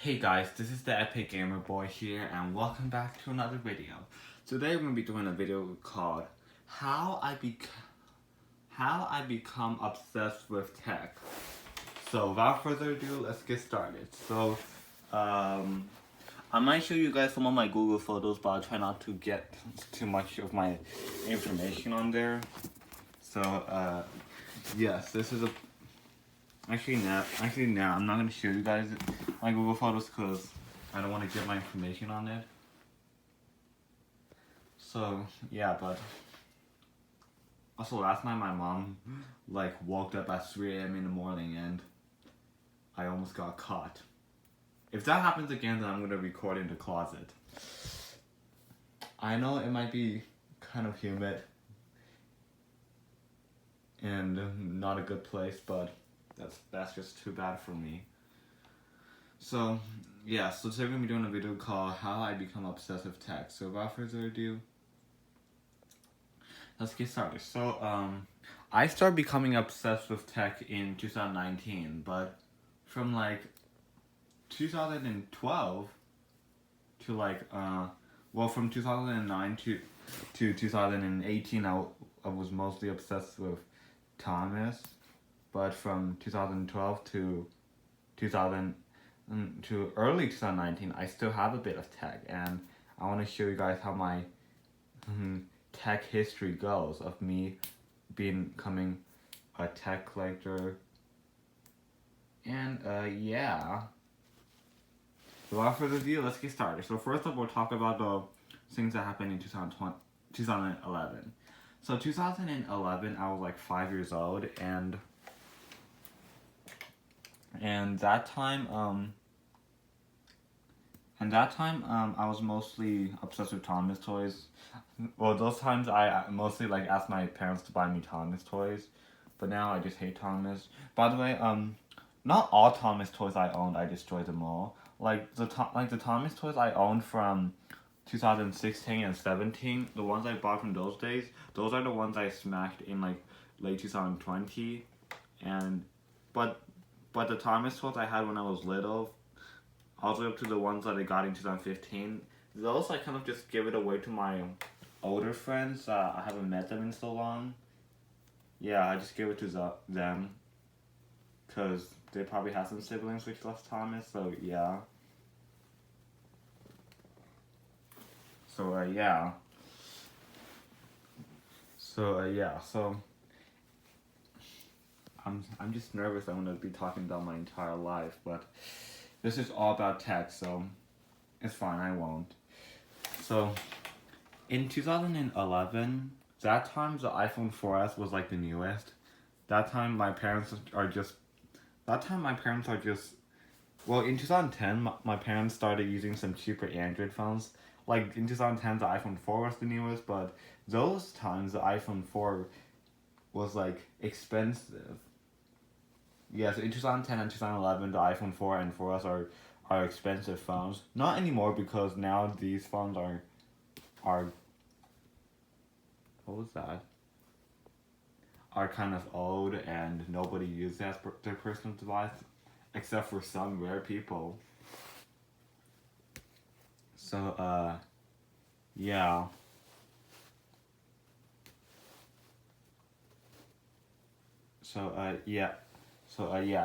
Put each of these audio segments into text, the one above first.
Hey guys, this is the Epic Gamer Boy here, and welcome back to another video. Today we're gonna be doing a video called How I Become Obsessed with Tech. So without further ado, let's get started. I might show you guys some of my Google Photos, but I'll try not to get too much of my information on there. Yes, this is a Actually, no, I'm not going to show you guys my Google Photos because I don't want to get my information on it. So, yeah, but also last night my mom woke up at 3 a.m. in the morning and I almost got caught. If that happens again, then I'm going to record in the closet. I know it might be kind of humid and not a good place, but that's just too bad for me. So, yeah, so today we're going to be doing a video called How I Become Obsessed with Tech. So without further ado, let's get started. I started becoming obsessed with tech in 2019, but from 2012 to from 2009 to 2018, I was mostly obsessed with Thomas. But from 2012 to early 2019, I still have a bit of tech, and I want to show you guys how my tech history goes of me becoming a tech collector. And yeah. Without further ado, let's get started. So first up, we'll talk about the things that happened in 2011. So 2011, I was like 5 years old, and that time I was mostly obsessed with Thomas toys. Well, those times I mostly asked my parents to buy me Thomas toys, but now I just hate Thomas. By the way, not all Thomas toys I owned, I destroyed them all. The Thomas toys I owned from 2016 and 17, the ones I bought from those days, those are the ones I smacked in late 2020, but the Thomas toys I had when I was little, all the way up to the ones that I got in 2015, those I kind of just give it away to my older friends. I haven't met them in so long. Yeah, I just give it to them, because they probably have some siblings which loves Thomas, so yeah. Yeah. I'm just nervous I'm gonna be talking about my entire life, but this is all about tech, so it's fine, I won't. So, in 2011, that time the iPhone 4S was the newest. That time my parents are just, well, in 2010, my parents started using some cheaper Android phones. In 2010, the iPhone 4 was the newest, but those times the iPhone 4 was expensive. Yeah, so in 2010 and 2011, the iPhone 4 and 4S are expensive phones. Not anymore, because now these phones are what was that? Are kind of old and nobody uses it as their personal device, except for some rare people. So yeah. Yeah.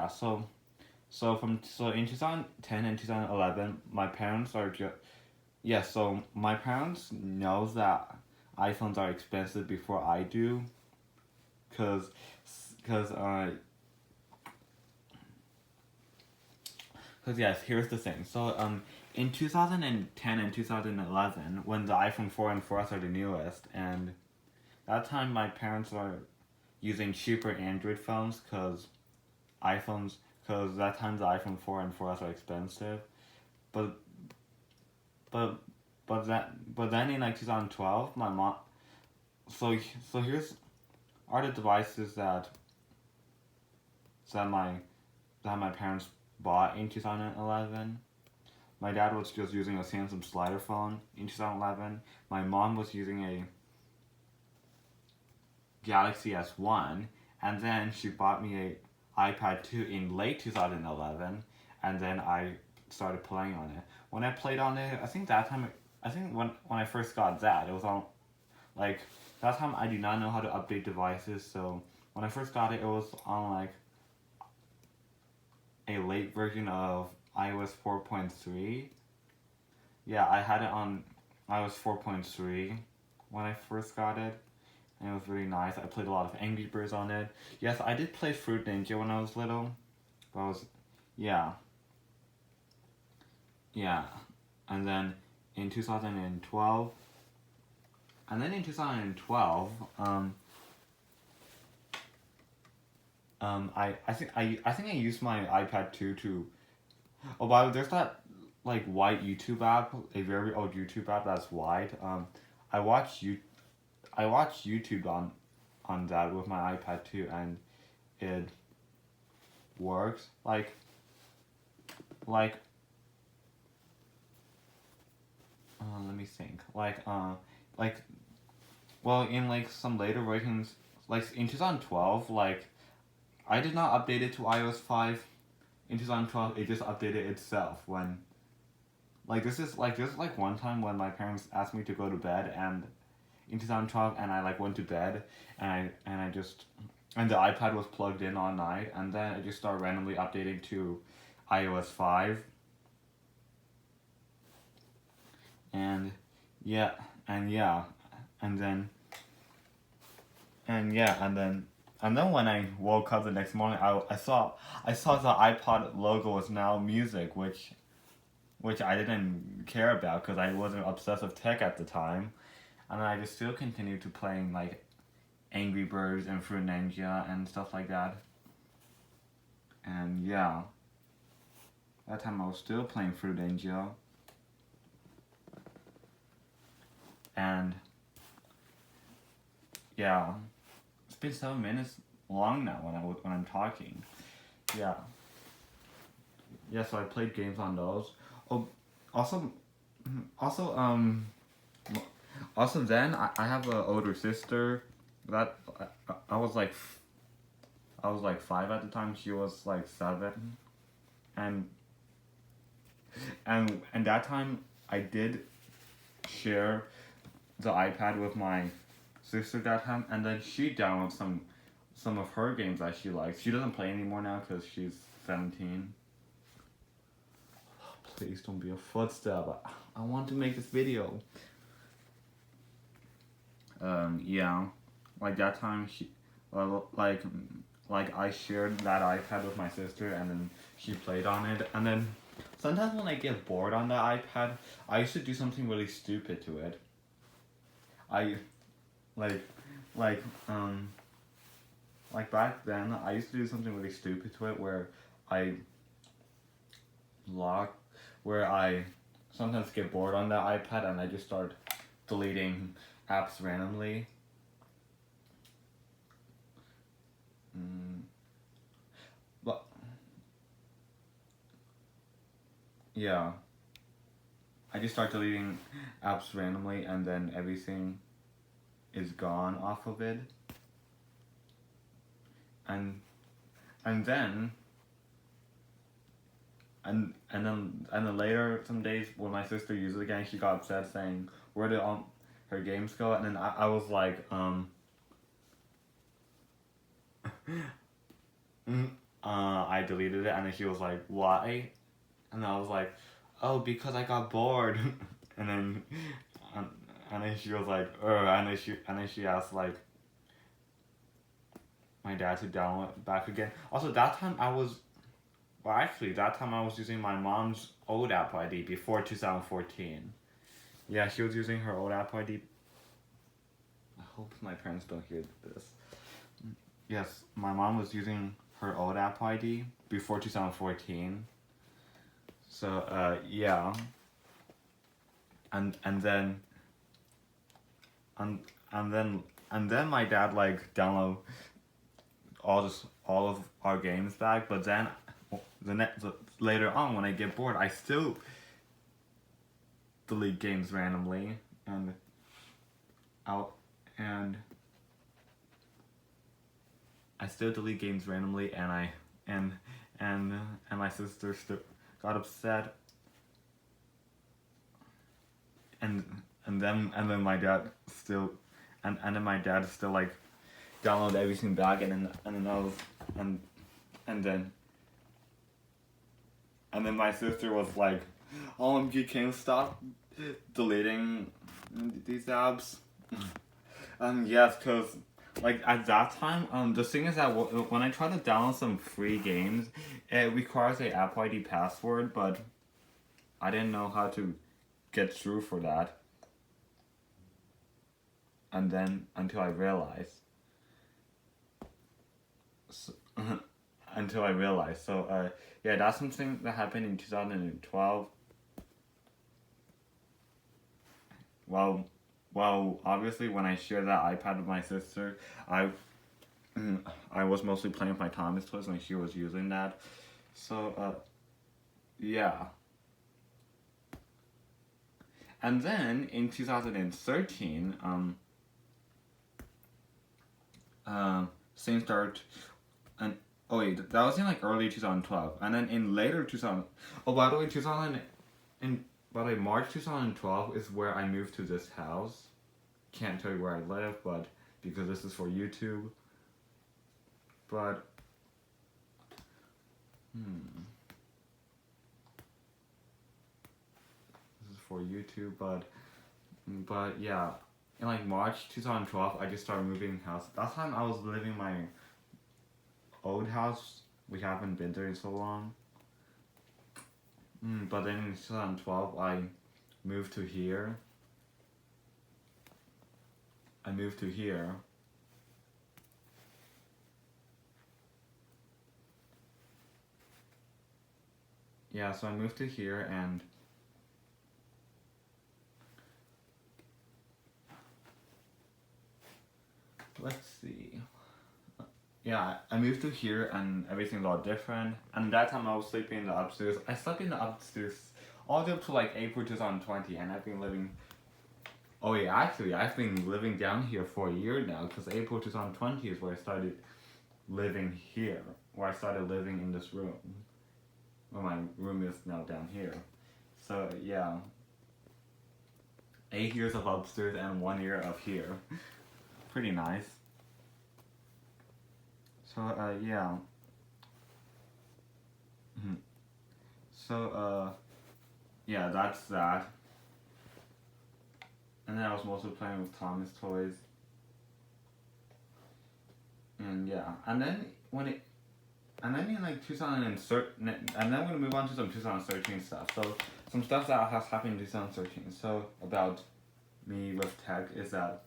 So in 2010 and 2011, my parents are just, yeah, so my parents knows that iPhones are expensive before I do, cause yes, here's the thing. So in 2010 and 2011, when the iPhone 4 and 4S are the newest, and that time my parents are using cheaper Android phones, cause that time the iPhone 4 and 4S are expensive, but then in 2012, my mom. So here's are the devices that my parents bought in 2011. My dad was just using a Samsung slider phone in 2011. My mom was using a Galaxy S1, and then she bought me a iPad 2 in late 2011, and then I started playing on it. When I played on it, I think that time, I think when I first got that, it was on, like, that time I did not know how to update devices, so when I first got it, it was on, like, a late version of iOS 4.3. Yeah, I had it on iOS 4.3 when I first got it, and it was really nice. I played a lot of Angry Birds on it. Yes, I did play Fruit Ninja when I was little, but yeah, yeah. And then in 2012, I think I used my iPad 2 to. Oh, by the way, there's that like white YouTube app, a very old YouTube app that's white. I watch you, I watch YouTube on that with my iPad too, and it works. Like, let me think. Like, well, in like some later versions, like in 2012, like I did not update it to iOS 5. In 2012, it just updated itself when. Like this is like one time when my parents asked me to go to bed, and in 2012, and I like went to bed, and I just, and the iPad was plugged in all night, and then it just started randomly updating to iOS 5. And yeah, and yeah, and then and yeah, and then when I woke up the next morning, I saw the iPod logo was now music, which I didn't care about because I wasn't obsessed with tech at the time, and I just still continued to playing like Angry Birds and Fruit Ninja and stuff like that. And yeah, that time I was still playing Fruit Ninja. And yeah, it's been 7 minutes long now when I'm talking. Yeah. Yeah, so I played games on those. Oh, also, also, also then I have an older sister that I was like I was like 5 at the time. She was like 7, and and that time I did share the iPad with my sister that time, and then she downloaded some of her games that she likes. She doesn't play anymore now because she's 17. Please don't be a footstep. I want to make this video. Yeah, like that time like I shared that iPad with my sister, and then she played on it, and then sometimes when I get bored on the iPad, I used to do something really stupid to it. I like like um like back then I used to do something really stupid to it where I lock where I sometimes get bored on the iPad and I just start deleting apps randomly. But yeah, I just start deleting apps randomly, and then everything is gone off of it. And and then and then later some days when my sister used it again, she got upset saying where did all her games go, and then I was like I deleted it, and then she was like why, and I was like oh because I got bored, and then um, and then she was like and then she asked like my dad to download it back again. Also that time I was well actually that time I was using my mom's old Apple ID before 2014. Yeah, she was using her old Apple ID. I hope my parents don't hear this. Yes, my mom was using her old Apple ID before 2014. So yeah, and then and and then my dad like download all of our games back. But then later on when I get bored, I still delete games randomly, and out and I still delete games randomly, and I and and my sister got upset and and then my dad still and then my dad still like download everything back, and then I was and and then and then my sister was like, OMG, can you stop deleting these apps? Yes, cause like at that time, the thing is that when I try to download some free games, it requires a Apple ID password, but I didn't know how to get through for that. And then until I realized, so, until I realized. So yeah, that's something that happened in 2012. Well, obviously when I shared that iPad with my sister, I I was mostly playing with my Thomas toys when she was using that. So yeah. And then in 2013, things start, and oh wait, that was in like early 2012, and then in later 2000. Oh, by the way, 2000 in by the way, March 2012 is where I moved to this house. Can't tell you where I live, but because this is for YouTube. But this is for YouTube, but yeah, in like March 2012, I just started moving house. That time I was living in my old house. We haven't been there in so long. But then in 2012, I moved to here. I moved to here. Yeah, so I moved to here, and let's see. Yeah, I moved to here and everything's all different. And that time I was sleeping in the upstairs. I slept in the upstairs all the way up to like April 2020, and I've been living. Oh yeah, actually, I've been living down here for a year now, because April 2020 is where I started living here, where I started living in this room. Well, my room is now down here. So yeah, 8 years of upstairs and 1 year of here. Pretty nice. So yeah. So yeah, that's that. And then I was mostly playing with Thomas toys. And yeah, and then in like 2013, and then I'm gonna move on to some 2013 stuff. So some stuff that has happened in 2013. So about me with tech is that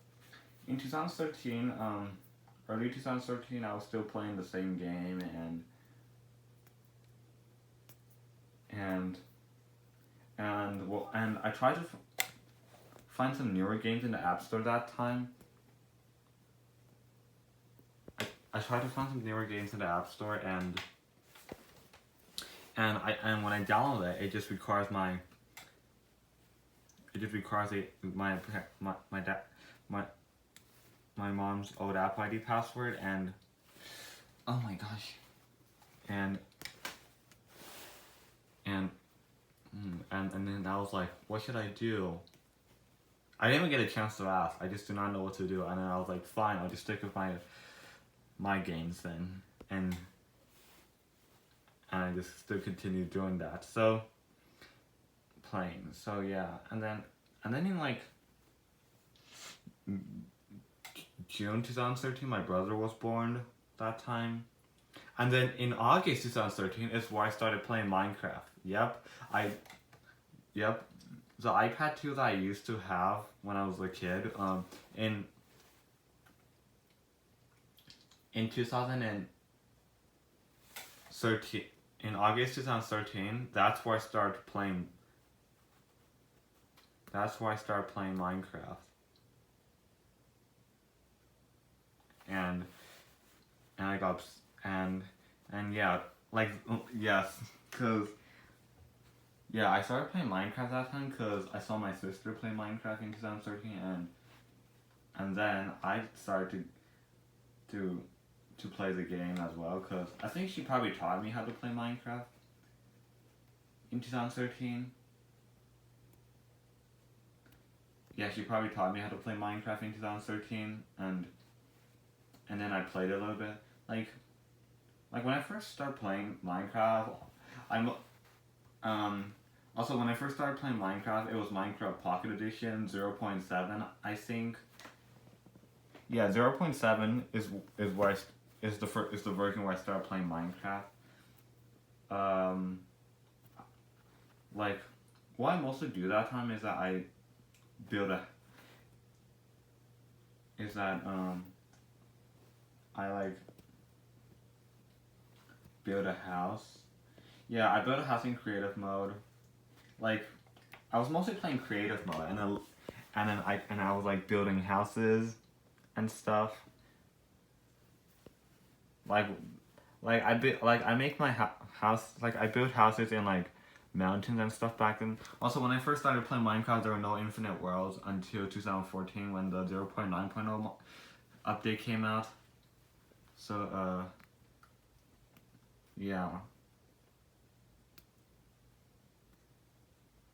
in 2013, early 2013, I was still playing the same game, and I tried to find some newer games in the App Store that time. I tried to find some newer games in the App Store, and when I download it, it just requires my my mom's old Apple ID password, and oh my gosh, and then I was like, what should I do? I didn't even get a chance to ask. I just do not know what to do, and then I was like, fine, I'll just stick with my games then, and I just still continue doing that. So playing. So yeah, and then in like June 2013, my brother was born that time. And then in August 2013 is where I started playing Minecraft. Yep. The iPad 2 that I used to have when I was a kid, in 2013, in August 2013, that's where I started playing Minecraft. And I got, and yeah, like, yes, cause yeah, I started playing Minecraft that time because I saw my sister play Minecraft in 2013, and then I started to play the game as well, because I think she probably taught me how to play Minecraft in 2013. yeah, she probably taught me how to play Minecraft in 2013, and then I played it a little bit. Like when I first started playing Minecraft, I'm um also when I first started playing Minecraft, it was Minecraft Pocket Edition 0.7, I think. Yeah, 0.7 is where is the version where I started playing Minecraft. Um, like what I mostly do that time is that build a is that I like build a house. Yeah, I built a house in creative mode. Like I was mostly playing creative mode, and I was like building houses and stuff. Like I make my house, like I build houses in like mountains and stuff back then. Also, when I first started playing Minecraft, there were no infinite worlds until 2014 when the 0.9.0 update came out. So yeah.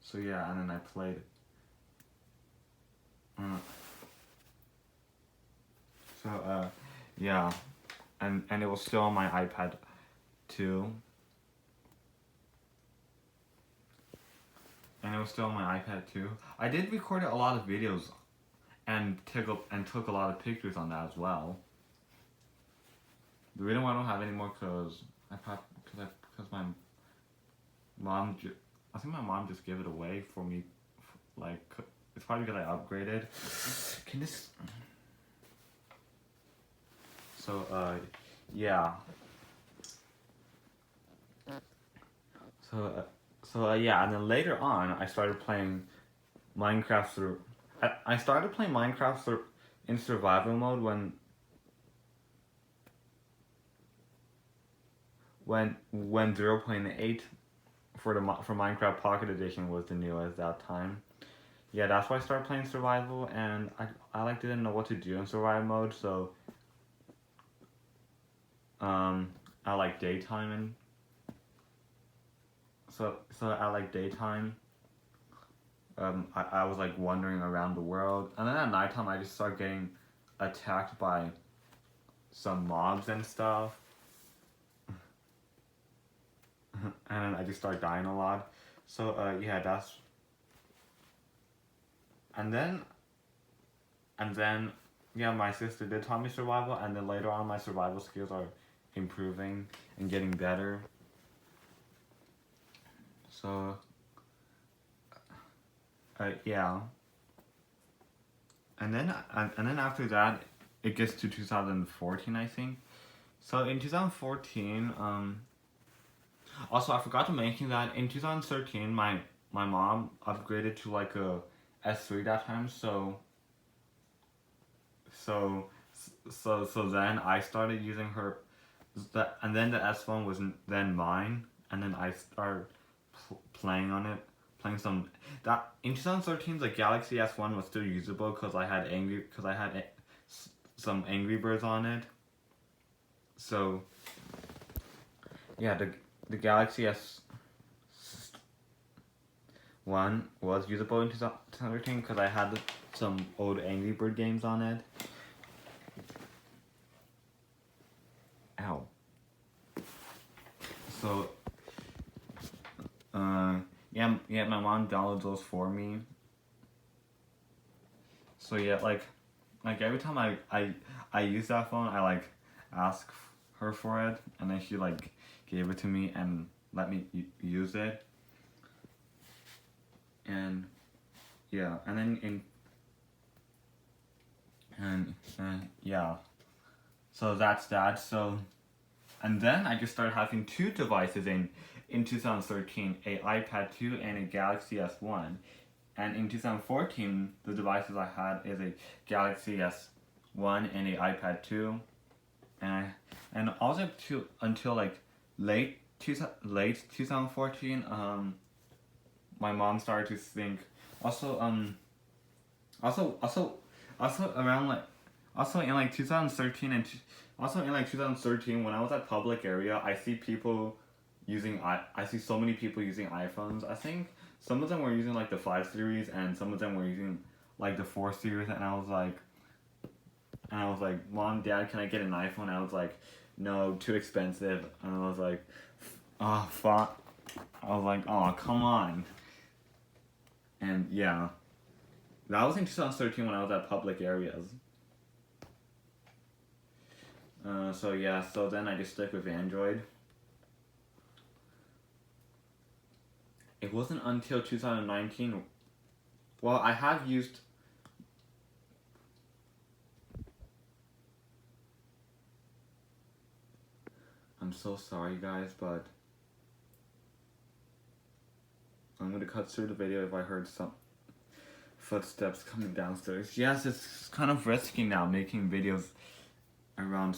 So yeah, and then I played. Uh, so yeah, and it was still on my iPad too. And it was still on my iPad too. I did record a lot of videos and took a lot of pictures on that as well. The reason why I don't have any more because my mom I think my mom just gave it away for me, like it's probably because I upgraded. Can this? So yeah. So yeah, and then later on I started playing Minecraft through. I started playing Minecraft through in survival mode when 0.8 for Minecraft Pocket Edition was the newest that time. Yeah, that's why I started playing survival, and I like didn't know what to do in survival mode, so I like daytime and so I like daytime. I was like wandering around the world, and then at nighttime I just started getting attacked by some mobs and stuff, and then I just started dying a lot. So yeah, that's and then and then yeah, my sister did taught me survival, and then later on my survival skills are improving and getting better. So yeah, and then after that, it gets to 2014, I think. So in 2014, also I forgot to mention that in 2013, my mom upgraded to like a S3 that time. So so then I started using her, and then the S1 was then mine, and then I started playing on it, playing some that in 2013 the Galaxy S1 was still usable because I had some Angry Birds on it. So yeah, the Galaxy S1 was usable in 2013 because I had some old Angry Bird games on it. Ow. So yeah, my mom downloads those for me. So yeah, like every time I use that phone, I like ask her for it, and then she like gave it to me and let me use it. And yeah, and then yeah, so that's that. So and then I just started having two devices in 2013, a iPad 2 and a Galaxy S1. And in 2014, the devices I had is a Galaxy S1 and a iPad 2. And also until like late 2014, my mom started to think. Also also also also around like also in like 2013 also in like 2013 when I was at public area, I see people I see so many people using iPhones. I think some of them were using like the 5 series, and some of them were using like the 4 series, and I was like, Mom, Dad, can I get an iPhone? I was like, no, too expensive. And I was like, oh, fuck. I was like, oh, come on. And yeah, that was in 2013 when I was at public areas. So yeah, so then I just stuck with Android. It wasn't until 2019. Well, I have used. I'm so sorry, guys, but I'm gonna cut through the video if I heard some footsteps coming downstairs. Yes, it's kind of risky now making videos around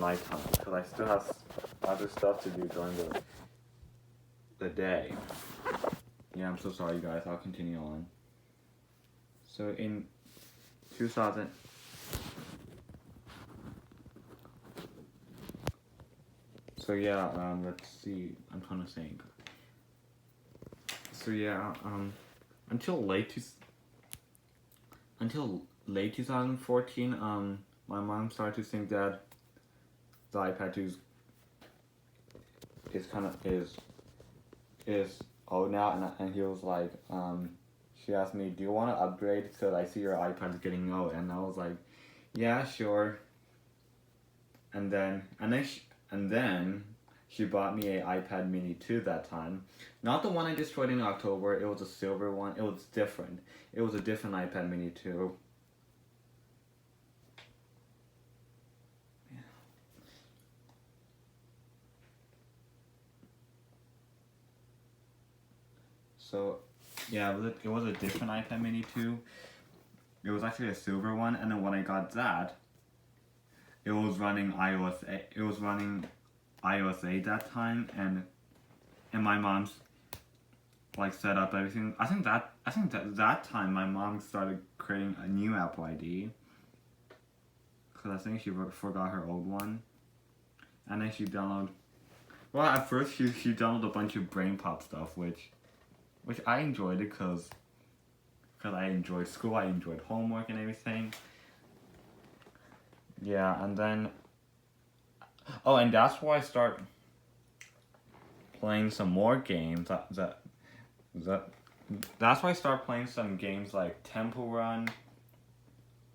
nighttime because I still have other stuff to do during the day. Yeah, I'm so sorry, guys. I'll continue on. So in 2000. So yeah, let's see. I'm trying to think. So yeah, until late 2014, my mom started to think that the iPad 2 is old now, and he was like, she asked me, do you want to upgrade because I see your iPad's getting old, and I was like, yeah, sure. And then she bought me a iPad Mini 2 that time. Not the one I destroyed in October, it was a silver one. It was different. It was a different iPad Mini 2. Yeah. So, yeah, it was a different iPad Mini 2. It was actually a silver one, and then when I got that, it was running iOS 8. It was running iOS 8 that time, and my mom's like set up everything. I think that time my mom started creating a new Apple ID because I think she forgot her old one, and then she downloaded. Well, at first she downloaded a bunch of brain pop stuff, which I enjoyed it because I enjoyed school, I enjoyed homework and everything. Yeah, and then and that's why I start playing some more games. That's why I start playing some games like Temple Run.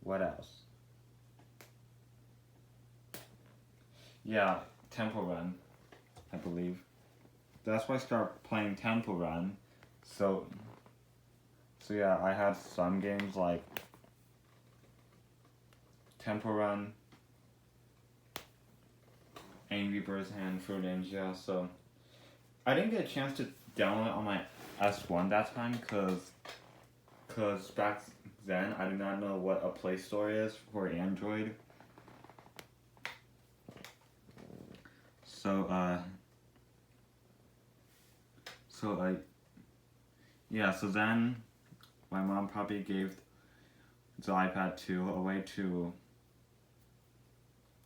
What else? Yeah, Temple Run, I believe. That's why I start playing Temple Run. So yeah, I had some games like Temple Run, Angry Birds, and Fruit Ninja. So I didn't get a chance to download it on my S1 that time because back then I did not know what a Play Store is for Android. So so then my mom probably gave the iPad 2 away to,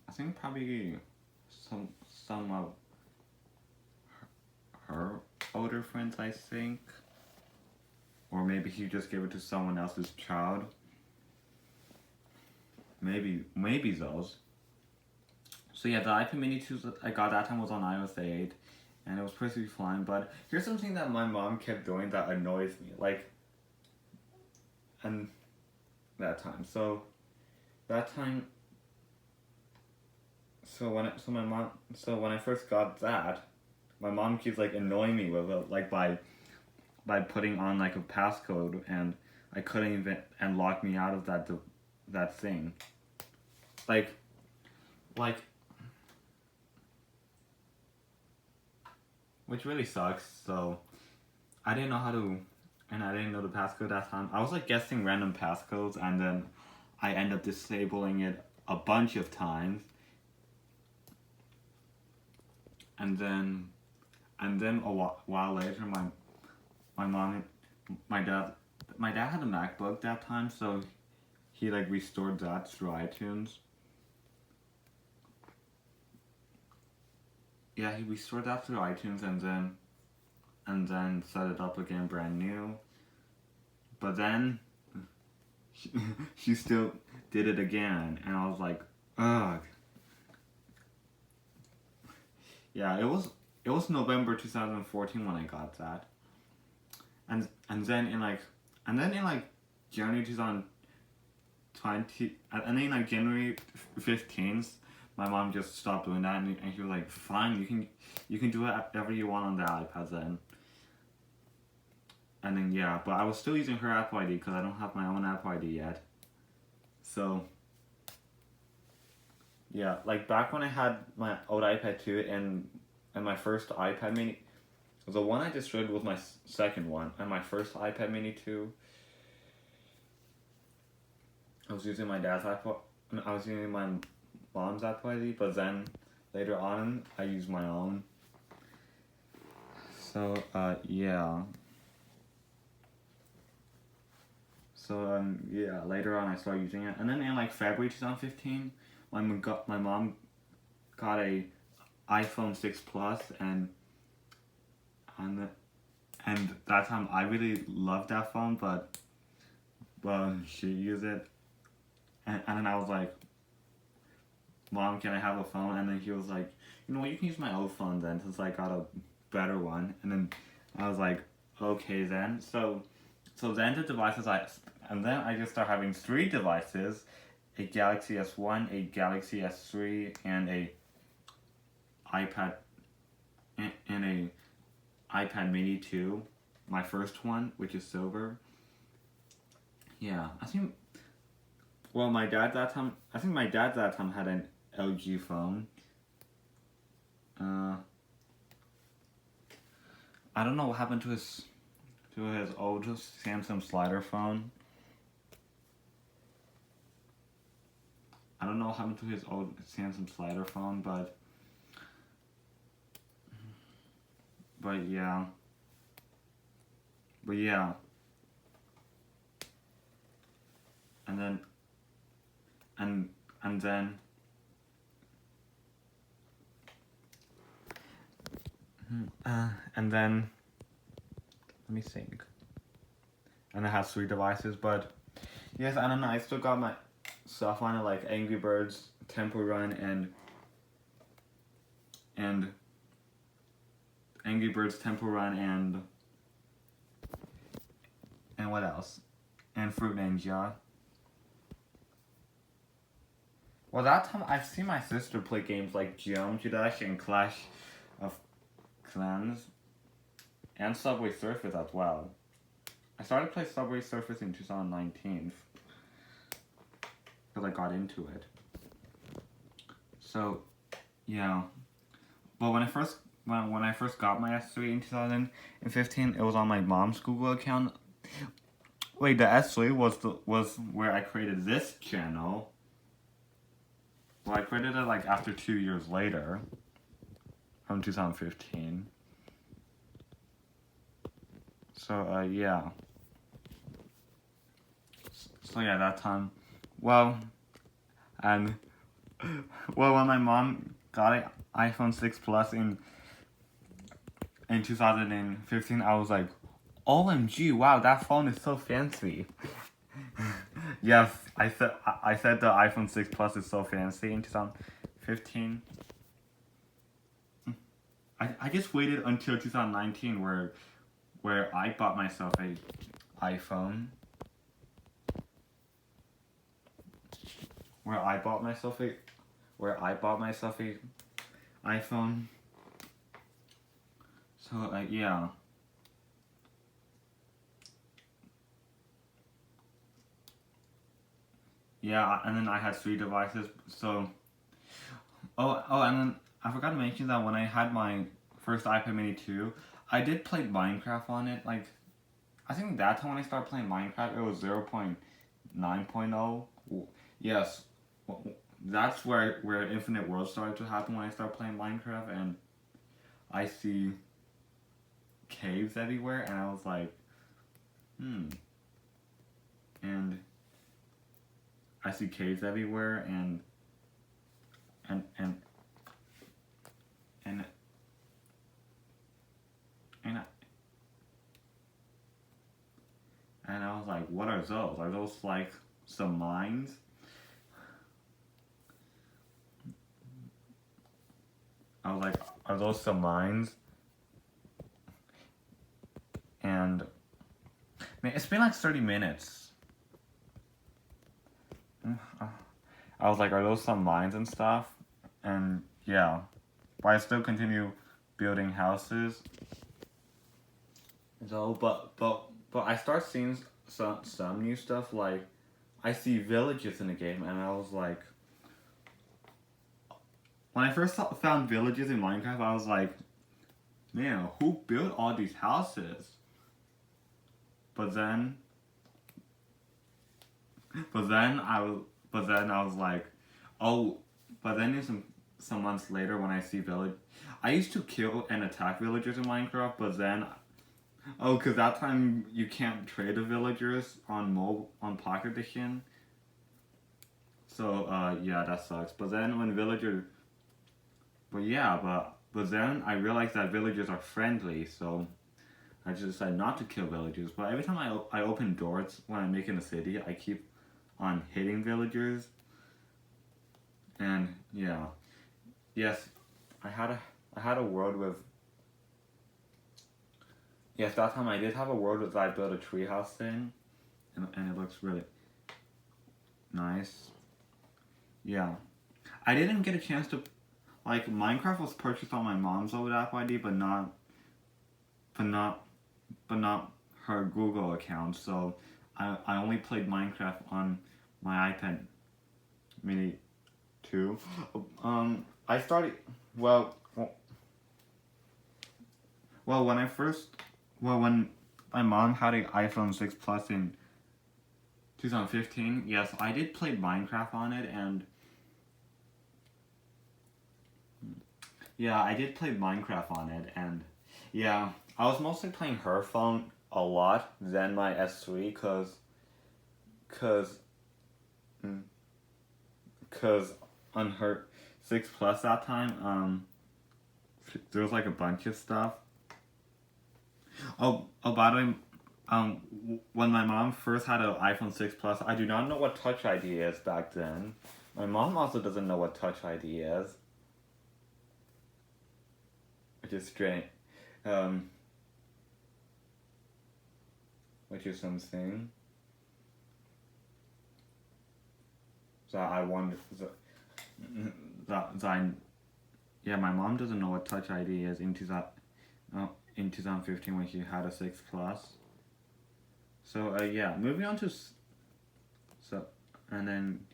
I think, probably some of her older friends, I think. Or maybe he just gave it to someone else's child. Maybe those. So yeah, the iPad Mini 2 that I got that time was on iOS 8, and it was perfectly fine. But here's something that my mom kept doing that annoys me, and that time. So when I first got that, my mom keeps like annoying me with it, like by putting on like a passcode, and I couldn't even, and locked me out of that thing. Like which really sucks. So I didn't know how to, and I didn't know the passcode that time. I was like guessing random passcodes, and then I end up disabling it a bunch of times. And then a while later, my dad had a MacBook that time, so he like restored that through iTunes. Yeah, he restored that through iTunes, and then set it up again brand new. But then she still did it again, and I was like, ugh. Yeah, it was November 2014 when I got that, and then in like January 2020, and then in like January 15th, my mom just stopped doing that, and she was like, fine, you can do whatever you want on the iPad then. And then yeah, but I was still using her Apple ID because I don't have my own Apple ID yet. So yeah, like back when I had my old iPad 2 and my first iPad mini, the one I destroyed was my second one, and my first iPad mini 2, I was using my dad's iPod, I was using my mom's Apple ID, but then later on I used my own. So yeah. So yeah, later on I started using it, and then in like February 2015, my mom got a iPhone 6 Plus, and that time I really loved that phone, but she used it, and then I was like, Mom, can I have a phone? And then he was like, you know what, you can use my old phone then, since I got a better one. And then I was like, okay then. So then I just started having 3 devices: a Galaxy S1, a Galaxy S3, and a iPad and a iPad Mini 2, my first one, which is silver. Yeah, I think. Well, my dad that time had an LG phone. I don't know what happened to his old Samsung slider phone. I don't know what happened to his old Samsung slider phone, but yeah. And then and then and then let me think. And I have 3 devices, but yes, I don't know. I still got my stuff on it, like Angry Birds, Temple Run, and Angry Birds, Temple Run, and what else? And Fruit Ninja. Well, that time I've seen my sister play games like Geometry Dash and Clash of Clans, and Subway Surfers as well. I started playing Subway Surfers in 2019 because I got into it. So, yeah. But when I first got my S3 in 2015, it was on my mom's Google account. Wait, the S3 was where I created this channel. Well, I created it like after 2 years later, from 2015. So yeah. So yeah, that time. Well, and well, when my mom got an iPhone 6 Plus in 2015, I was like, OMG, wow, that phone is so fancy. Yes, I said the iPhone 6 Plus is so fancy in 2015. I just waited until 2019 where I bought myself a iPhone. Where I bought myself a iPhone. So yeah. Yeah, and then I had 3 devices. So and then I forgot to mention that when I had my first iPad Mini 2, I did play Minecraft on it. Like, I think that time when I started playing Minecraft, it was 0.9.0. Yes, that's where Infinite World started to happen when I started playing Minecraft, and I see caves everywhere, and I was like, and I see caves everywhere, and I was like, what are those? Are those like some mines. I was like, are those some mines? And man, it's been like 30 minutes. I was like, are those some mines and stuff? And yeah, but I still continue building houses. So, but I start seeing some new stuff. Like, I see villages in the game, and I was like, when I first found villages in Minecraft, I was like, man, who built all these houses? But then I was like, oh, but then in some months later when I see village, I used to kill and attack villagers in Minecraft, but then, oh, cause that time you can't trade the villagers on Pocket Edition. So yeah, that sucks. But then when but then I realized that villagers are friendly, so I just decided not to kill villagers. But every time I open doors when I'm making a city, I keep on hitting villagers. And yeah, yes, I had a world with. Yes, that time I did have a world that I built a treehouse in, and it looks really nice. Yeah, I didn't get a chance to, like, Minecraft was purchased on my mom's old Apple ID, but not, but not her Google account. So I only played Minecraft on my iPad Mini 2. I started well when when my mom had an iPhone 6 Plus in 2015. Yes, I did play Minecraft on it, and yeah, I did play Minecraft on it, and yeah, I was mostly playing her phone a lot than my S3, cause, mm, cause on her 6 Plus that time, there was like a bunch of stuff. By the way, when my mom first had an iPhone 6 Plus, I do not know what Touch ID is back then. My mom also doesn't know what Touch ID is, which is strange. Um, which is something that I wonder. That yeah, my mom doesn't know what Touch ID is in 2015 when she had a 6 Plus. So yeah, moving on to so and then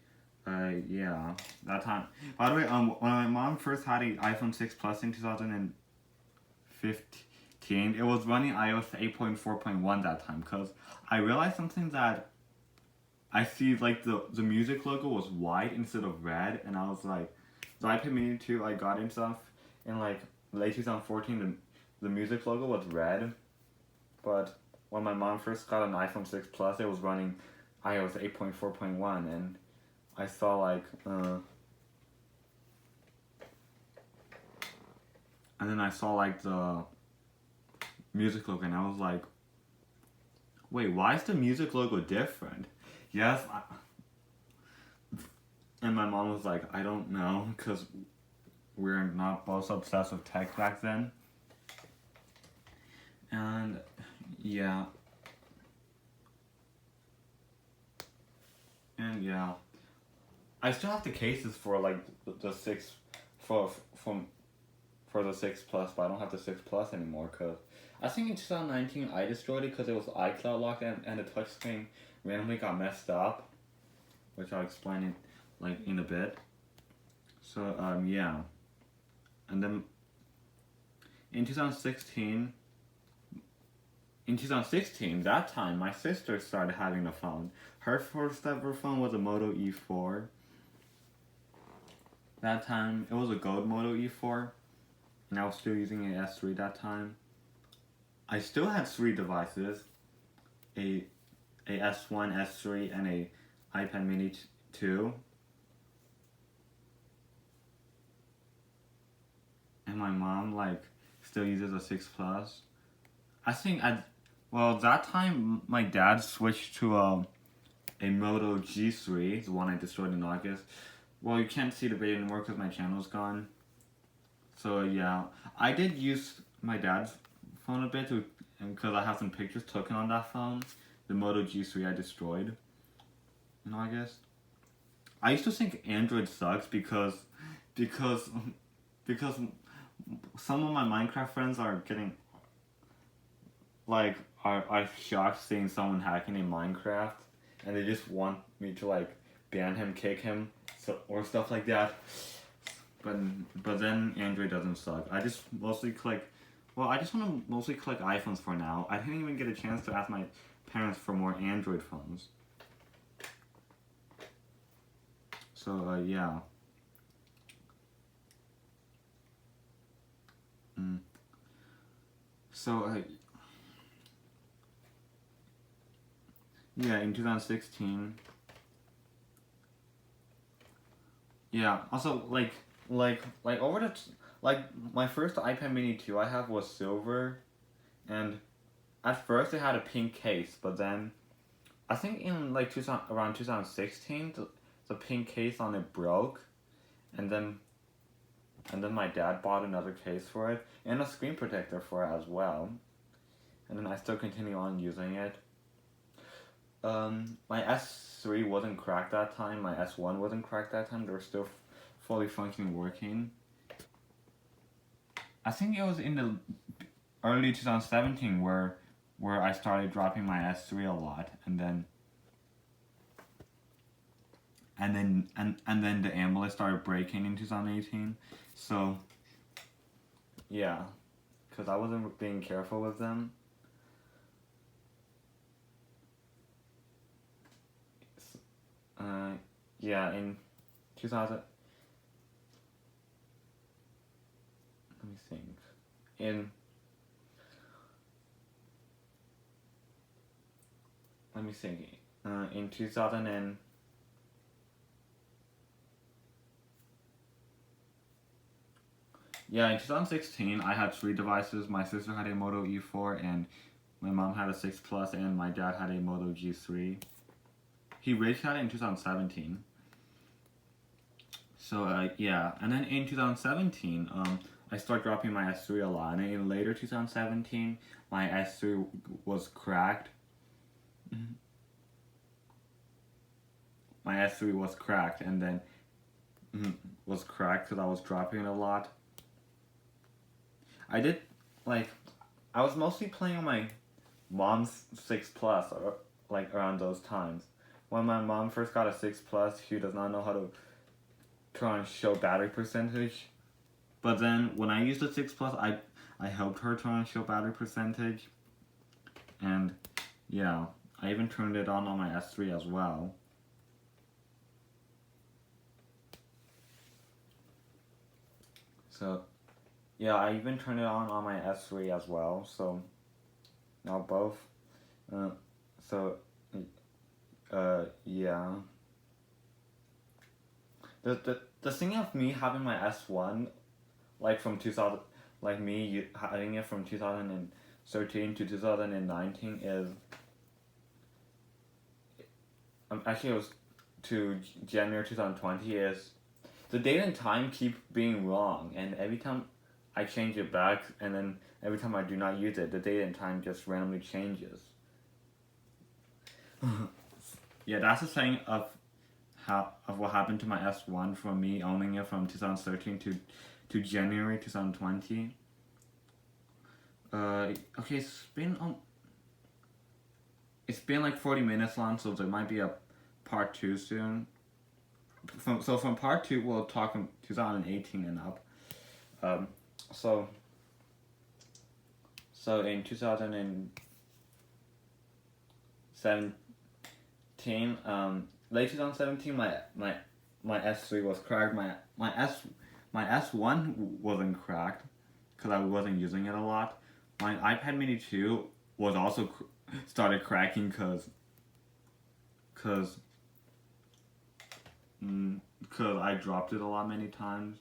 yeah, that time. By the way, when my mom first had an iPhone 6 Plus in 2015, it was running iOS 8.4.1 that time, because I realized something, that I see like the music logo was white instead of red, and I was like, the iPad Mini 2 I got and stuff in like late 2014, the music logo was red, but when my mom first got an iPhone 6 Plus, it was running iOS 8.4.1, and I saw like and then I saw like the music logo, and I was like, wait, why is the music logo different? Yes, and my mom was like, I don't know, because we're not both obsessed with tech back then. And yeah. And yeah. I still have the cases for like the 6 for the 6 Plus, but I don't have the 6 Plus anymore, because I think in 2019 I destroyed it because it was iCloud locked, and the touchscreen randomly got messed up, which I'll explain it like in a bit. So yeah, and then in 2016, that time my sister started having a phone. Her first ever phone was a Moto E4. That time it was a gold Moto E4, and I was still using a S3 that time. I still had 3 devices, a S1, S3, and a iPad Mini 2. And my mom like still uses a 6 Plus. I think that time my dad switched to a a Moto G3, the one I destroyed in August. Well, you can't see the video anymore because my channel's gone. So yeah, I did use my dad's phone a bit because I have some pictures taken on that phone. The Moto G3 I destroyed in August. I used to think Android sucks because some of my Minecraft friends are getting like are shocked seeing someone hacking in Minecraft, and they just want me to like ban him, kick him, or stuff like that. But then Android doesn't suck. I just mostly click. Well, I just want to mostly click iPhones for now. I didn't even get a chance to ask my parents for more Android phones. So yeah. So yeah, in 2016. Yeah. Also, like over the like my first iPad Mini 2 I have was silver, and at first it had a pink case, but then I think in like around 2016 the pink case on it broke, and then my dad bought another case for it and a screen protector for it as well, and then I still continue on using it. My S3 wasn't cracked that time. My S1 wasn't cracked that time. They were still fully functioning, working. I think it was in the early 2017 where I started dropping my S3 a lot, and then the AMOLED started breaking in 2018. So yeah, because I wasn't being careful with them. Yeah, in 2000. Let me think. Let me think. In 2000 and yeah, in 2016 I had 3 devices. My sister had a Moto E4, and my mom had a 6 Plus, and my dad had a Moto G3. He rage had it in 2017. So yeah, and then in 2017, I started dropping my S3 a lot, and in later 2017, my S3 was cracked. My S3 was cracked, and then was cracked because I was dropping it a lot. I did, like, I was mostly playing on my mom's 6 Plus, or like around those times. When my mom first got a 6 Plus, she does not know how to try and show battery percentage. But then when I used the 6 Plus, I helped her try and show battery percentage. And yeah, I even turned it on my S3 as well. So yeah, I even turned it on my S3 as well. So now both. Yeah. The thing of me having my S1, like from 2000, like me having it from 2013 to 2019 is, actually it was to January 2020, is the date and time keep being wrong, and every time I change it back, and then every time I do not use it, the date and time just randomly changes. Yeah, that's the thing of what happened to my S1 from me owning it from 2013 to January 2020. Okay, it's been like 40 minutes long, so there might be a part 2 soon. From part 2 we'll talk from 2018 and up. So in 2017, late 2017, my S3 was cracked. My S1 wasn't cracked because I wasn't using it a lot. My iPad Mini 2 was also started cracking because I dropped it a lot many times,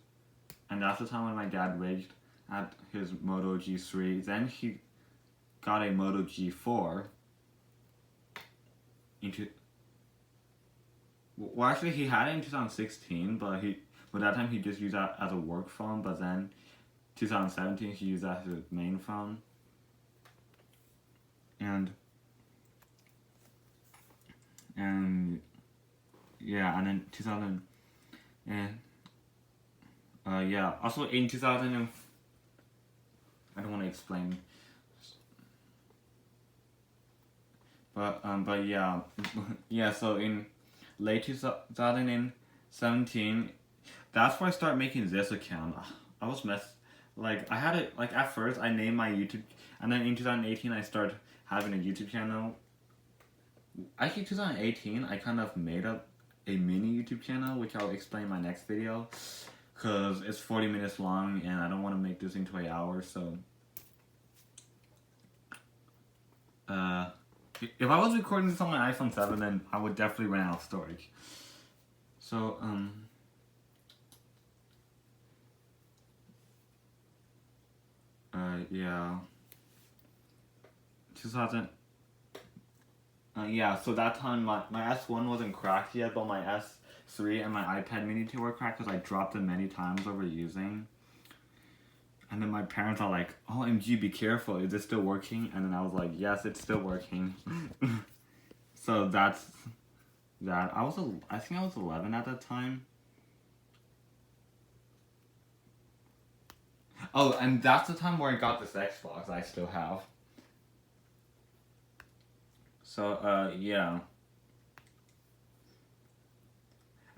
and that's the time when my dad raged at his Moto G3. Then he got a Moto G4 into Well, actually, he had it in 2016, but that time he just used that as a work phone. But then 2017 he used that as his main phone. And yeah, and then 2000 and yeah. Also in 2000, I don't want to explain, but yeah, yeah. So in late 2017, that's where I started making this account. I was like I had it like at first I named my YouTube, and then in 2018 I started having a YouTube channel. Actually, 2018 I kind of made up a mini YouTube channel, which I'll explain in my next video, cause it's 40 minutes long and I don't want to make this into an hour. So, uh, if I was recording this on my iPhone 7, then I would definitely run out of storage. So, yeah, 2000. Yeah, so that time my S1 wasn't cracked yet, but my S3 and my iPad mini 2 were cracked because I dropped them many times overusing. And then my parents are like, OMG, be careful, is it still working? And then I was like, yes, it's still working. So that's that. I think I was 11 at that time. Oh, and that's the time where I got this Xbox I still have. So, yeah.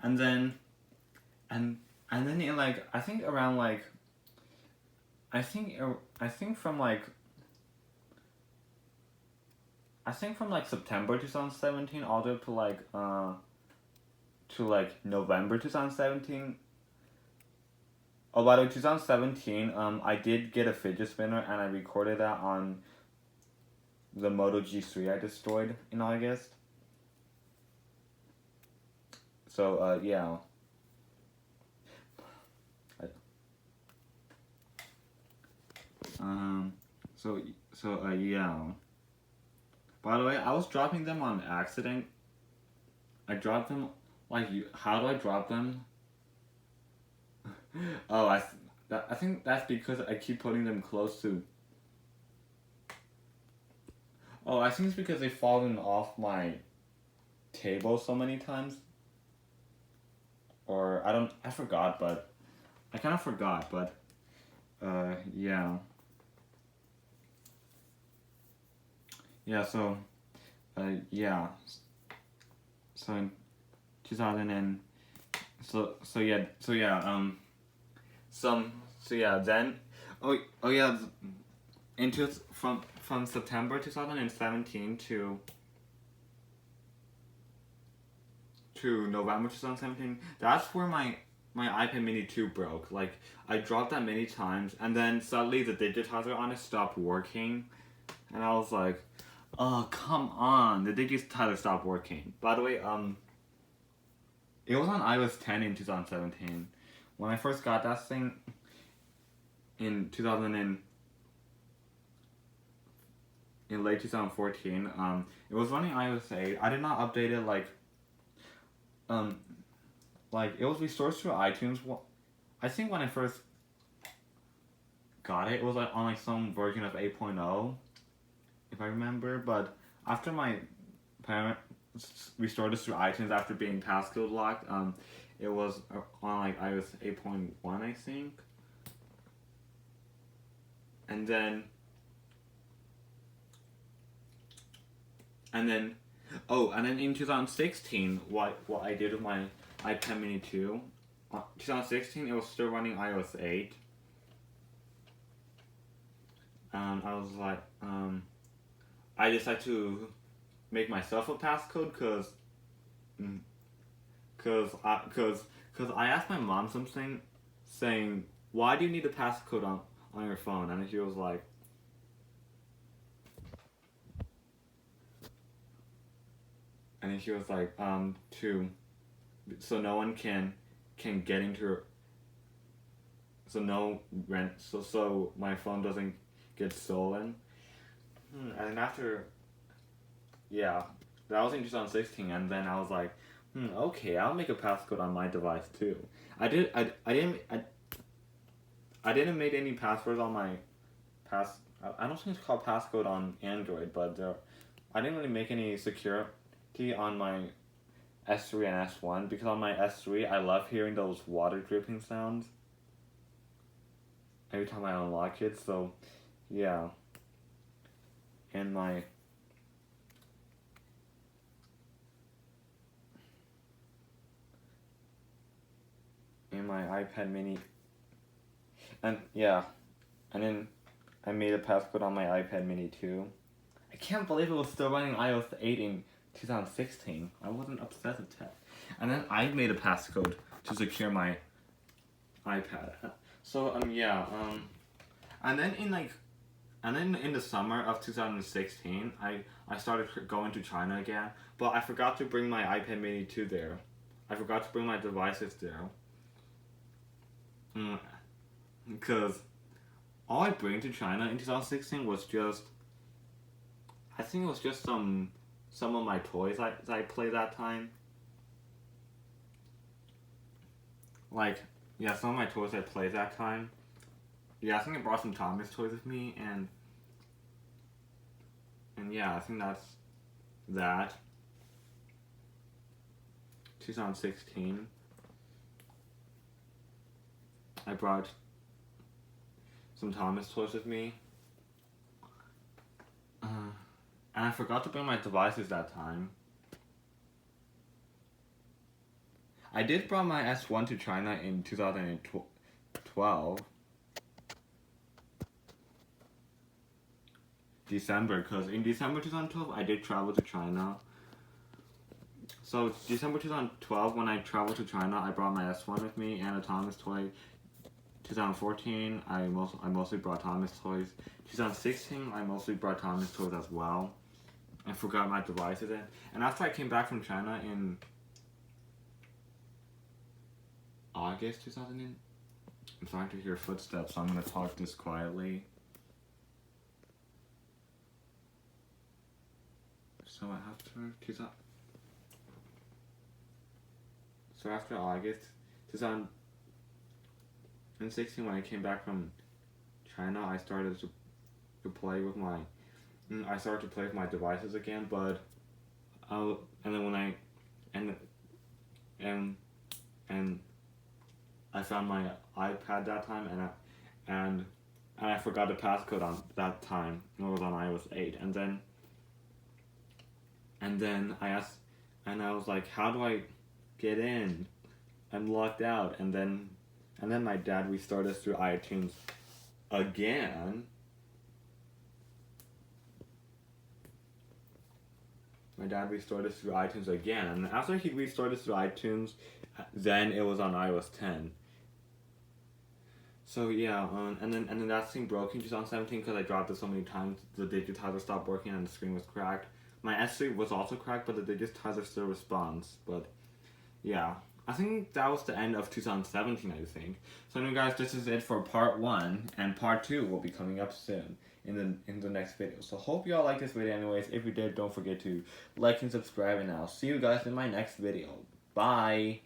And then, and then in like, I think around like, I think from like, September 2017 all the way up to like November 2017. Oh, by the way, 2017, I did get a fidget spinner and I recorded that on the Moto G3 I destroyed in August. So, yeah. Yeah. By the way, I was dropping them on accident. I dropped them, like, how do I drop them? Oh, I think that's because I keep putting them close to. Oh, I think it's because they've fallen off my table so many times. Or I forgot, but I kind of forgot, but yeah. Yeah, so yeah. So in 2000 and so yeah, then oh yeah, into from September 2017 to November 2017, that's where my iPad mini 2 broke. Like, I dropped that many times, and then suddenly the digitizer on it stopped working, and I was like, oh, come on, the digitizer stopped working. By the way, it was on iOS 10 in 2017. When I first got that thing in in late 2014, it was running iOS 8. I did not update it like it was restored through iTunes. I think when I first got it, it was like on like some version of 8.0, if I remember. But after my parents restored this through iTunes after being passcode locked, it was on like iOS 8.1, I think. And then in 2016, what I did with my iPad Mini 2, 2016, it was still running iOS 8. I was like, I decided to make myself a passcode cause I asked my mom something, saying, why do you need a passcode on your phone? And she was like, to so no one can get into, so my phone doesn't get stolen. And after, yeah, that was in 2016, and then I was like, Okay, I'll make a passcode on my device too. I didn't make any passwords on my I don't think it's called passcode on Android, but I didn't really make any security on my S3 and S1 because on my S3 I love hearing those water dripping sounds every time I unlock it. So yeah, and my iPad Mini, and yeah, and then I made a passcode on my iPad Mini too. I can't believe it was still running iOS 8 in 2016. I wasn't obsessed with tech. And then I made a passcode to secure my iPad. So and then in the summer of 2016, I started going to China again, but I forgot to bring my iPad Mini 2 there. I forgot to bring my devices there. Because all I bring to China in 2016 was just, I think it was just some of my toys that I played that time. Like, yeah, some of my toys I played that time. Yeah, I think I brought some Thomas toys with me, and yeah, I think that's that. 2016. I brought some Thomas toys with me. And I forgot to bring my devices that time. I did bring my S1 to China in 2012. December, because in December 2012 I did travel to China. So December 2012, when I traveled to China, I brought my S1 with me and a Thomas toy. 2014, I mostly brought Thomas toys. 2016, I mostly brought Thomas toys as well. I forgot my devices in. And after I came back from China in August 2000, I'm starting to hear footsteps, so I'm gonna talk this quietly. So after August 2016, when I came back from China, I started to play with my devices again. But and then when I found my iPad that time, and I forgot the passcode on that time. It was on iOS 8, and then I asked, and I was like, how do I get in? I'm locked out. And then my dad restored us through iTunes again. My dad restored us through iTunes again, and after he restored us through iTunes, then it was on iOS 10. So yeah, and then that thing broke in 2017 because I dropped it so many times. The digitizer stopped working and the screen was cracked. My S3 was also cracked, but the digitizer still responds. But yeah, I think that was the end of 2017, I think. So anyway guys, this is it for part 1, and part 2 will be coming up soon in the next video. So hope you all liked this video anyways. If you did, don't forget to like and subscribe, and I'll see you guys in my next video. Bye!